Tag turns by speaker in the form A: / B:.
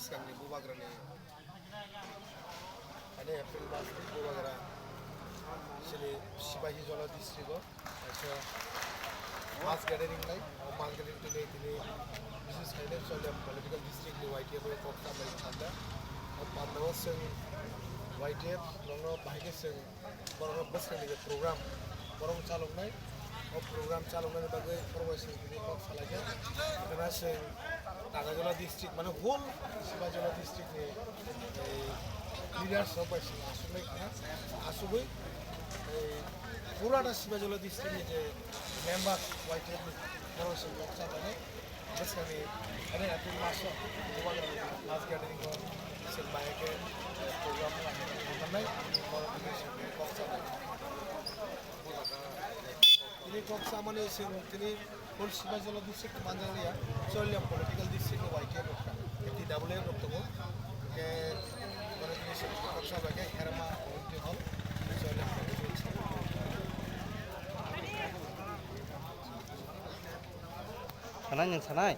A: Kami Bubagrani ada April mas Bubagra sini Sibahi Jola district also mass gathering like mass gathering today Mrs. Haile Solia political district ni YTF ko kokta mai thanda pandawa sing YTF longo bahige sing borong baskan ni program borong chalok nai program chalok nai bagai promotion ni kokta lagi karena sing Tagajola district মানে whole শিবাজলা ডিস্ট্রিক্টে leaders সব আছে আসলে আসলে পুরাটা শিবাজলা ডিস্ট্রিক্টে যে member ওয়াইটের পড়াশোনা করতে পারে বেসিক্যালি এনে এত মাস মাস গ্যাদারিং সে বাইকে প্রোগ্রাম মানে তিনি কক্সা মানে তিনি হোল শিবাজলা ডিস্ট্রিক্ট বাঞ্জালিয়া চলিয়াম পলিটিক্যাল ডিস্ট্রিক্ট ওয়াইকে এটি ডাবল এর বক্তব্য যে মানে তিনি কক্সা বাইকে হেরামা কমিউনিটি হল চলিয়াম
B: সানাই